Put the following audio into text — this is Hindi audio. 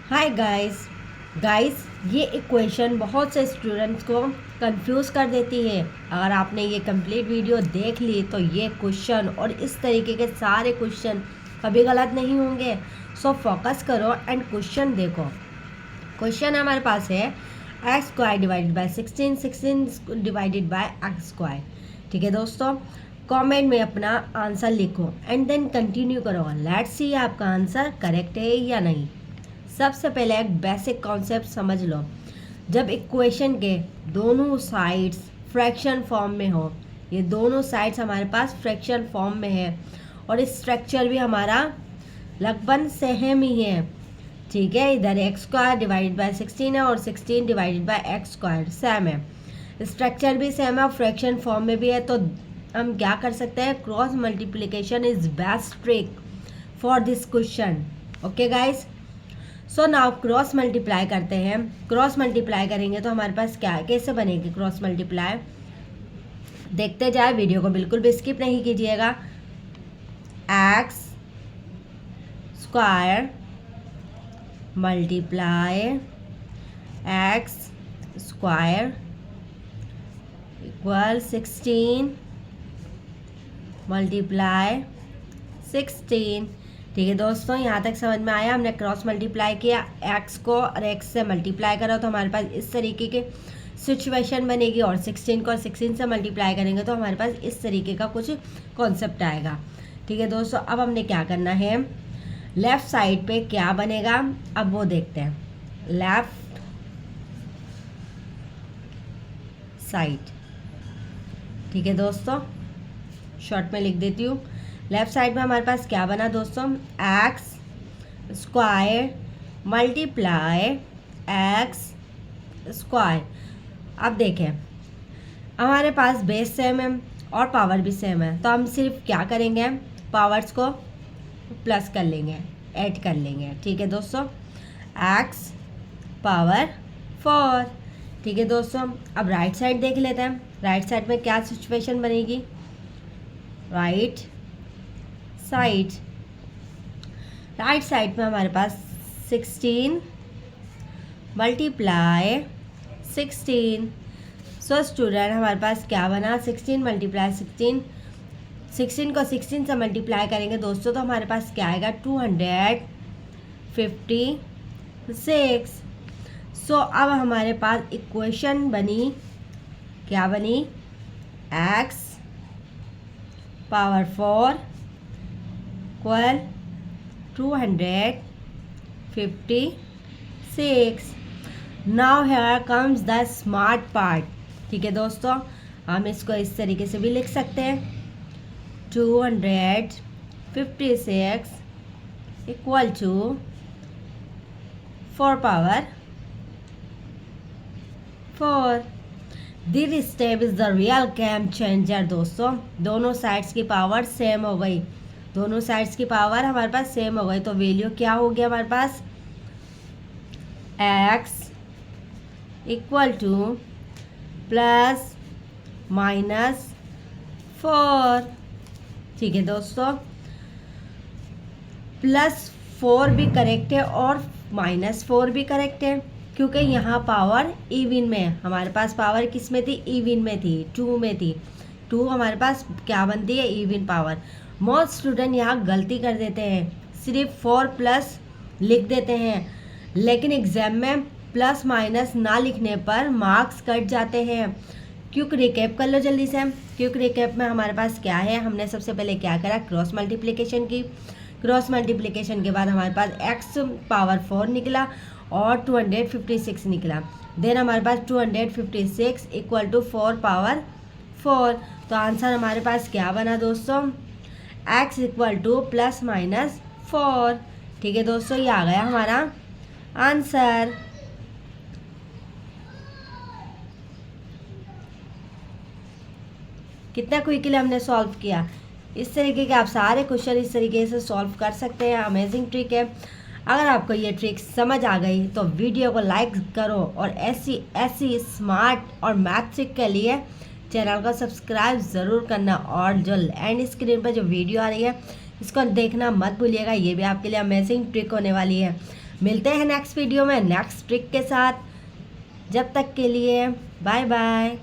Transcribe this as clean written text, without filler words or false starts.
हाय गाइस ये इक्वेशन बहुत से स्टूडेंट्स को कंफ्यूज कर देती है। अगर आपने ये कंप्लीट वीडियो देख ली तो ये क्वेश्चन और इस तरीके के सारे क्वेश्चन कभी गलत नहीं होंगे। सो फोकस करो एंड क्वेश्चन देखो। क्वेश्चन हमारे पास है x square divided by 16, 16 divided by x square. ठीक है दोस्तों, कमेंट में अपना आंसर लिखो एंड देन कंटिन्यू करो। लेट्स सी आपका आंसर करेक्ट है या नहीं। सबसे पहले एक बेसिक कॉन्सेप्ट समझ लो। जब इक्वेशन के दोनों साइड्स फ्रैक्शन फॉर्म में हो, ये दोनों साइड्स हमारे पास फ्रैक्शन फॉर्म में है और इस स्ट्रक्चर भी हमारा लगभग सेम ही है। ठीक है, इधर एक्स स्क्वायर डिवाइडेड बाय 16 है और 16 divided by x square same है, स्ट्रक्चर भी सेम है और फ्रैक्शन फॉर्म में भी है। तो हम क्या कर सकते हैं, cross multiplication is best trick for this question. Okay guys, so now cross multiply करते हैं। क्रॉस मल्टीप्लाई करेंगे तो हमारे पास क्या है, कैसे बनेगी क्रॉस मल्टीप्लाई, देखते जाए। वीडियो को बिल्कुल भी स्किप नहीं कीजिएगा। X square multiply x square equal 16 multiply 16। ठीक है दोस्तों, यहाँ तक समझ में आया। हमने क्रॉस मल्टीप्लाई किया, एक्स को और एक्स से मल्टीप्लाई करा तो हमारे पास इस तरीके के सिचुएशन बनेगी और 16 को 16 से मल्टीप्लाई करेंगे तो हमारे पास इस तरीके का कुछ कॉन्सेप्ट आएगा। ठीक है दोस्तों, अब हमने क्या करना है, लेफ़्ट साइड पे क्या बनेगा अब वो देखते हैं। लेफ़्ट साइड, ठीक है दोस्तों, शॉर्ट में लिख देती हूँ। लेफ्ट साइड में हमारे पास क्या बना दोस्तों, x square multiply x square. अब देखें, हमारे पास बेस सेम है और पावर भी सेम है, तो हम सिर्फ क्या करेंगे, पावर्स को प्लस कर लेंगे, ऐड कर लेंगे। ठीक है दोस्तों, एक्स पावर 4। ठीक है दोस्तों, अब राइट साइड देख लेते हैं। राइट साइड में क्या सिचुएशन बनेगी, राइट साइड में हमारे पास 16 मल्टीप्लाई 16। सो स्टूडेंट, हमारे पास क्या बना, 16 मल्टीप्लाई 16। 16 को 16 से मल्टीप्लाई करेंगे दोस्तों तो हमारे पास क्या आएगा, 256। सो अब हमारे पास इक्वेशन बनी, क्या बनी, x power 4 equal 256। Now here comes the smart part. ठीक है दोस्तों, हम इसको इस तरीके से भी लिख सकते हैं, 256 equal to 4 power 4। This step is the real game changer. दोस्तों, दोनों साइड्स की पावर सेम हो गई, दोनों साइड्स की पावर हमारे पास सेम हो गई, तो वैल्यू क्या हो गया हमारे पास, x equal two plus minus 4। ठीक है दोस्तों, +4 भी करेक्ट है और -4 भी करेक्ट है, क्योंकि यहाँ पावर इवन में है। हमारे पास पावर किस में थी, इवन में थी, 2 में थी। 2 हमारे पास क्या बनती है, इवन पावर। मोस्ट स्टूडेंट यहाँ गलती कर देते हैं, सिर्फ 4+ लिख देते हैं, लेकिन एग्जाम में प्लस माइनस ना लिखने पर मार्क्स कट जाते हैं। क्विक रिकैप कर लो जल्दी से। क्विक रिकैप में हमारे पास क्या है, हमने सबसे पहले क्या करा, क्रॉस मल्टीप्लिकेशन की। क्रॉस मल्टीप्लिकेशन के बाद हमारे पास एक्स पावर 4 निकला और 256 निकला। देन हमारे पास 256 इक्वल टू 4 पावर 4। तो आंसर हमारे पास क्या बना दोस्तों, x इक्वल टू +-4। ठीक है दोस्तों, ये आ गया हमारा आंसर। कितना क्विकली हमने सॉल्व किया। इस तरीके के आप सारे क्वेश्चन इस तरीके से सॉल्व कर सकते हैं, अमेजिंग ट्रिक है। अगर आपको ये ट्रिक समझ आ गई तो वीडियो को लाइक करो और ऐसी स्मार्ट और मैथ ट्रिक के लिए चैनल को सब्सक्राइब ज़रूर करना, और जो एंड स्क्रीन पर जो वीडियो आ रही है इसको देखना मत भूलिएगा, ये भी आपके लिए अमेजिंग ट्रिक होने वाली है। मिलते हैं नेक्स्ट वीडियो में नेक्स्ट ट्रिक के साथ। जब तक के लिए बाय बाय।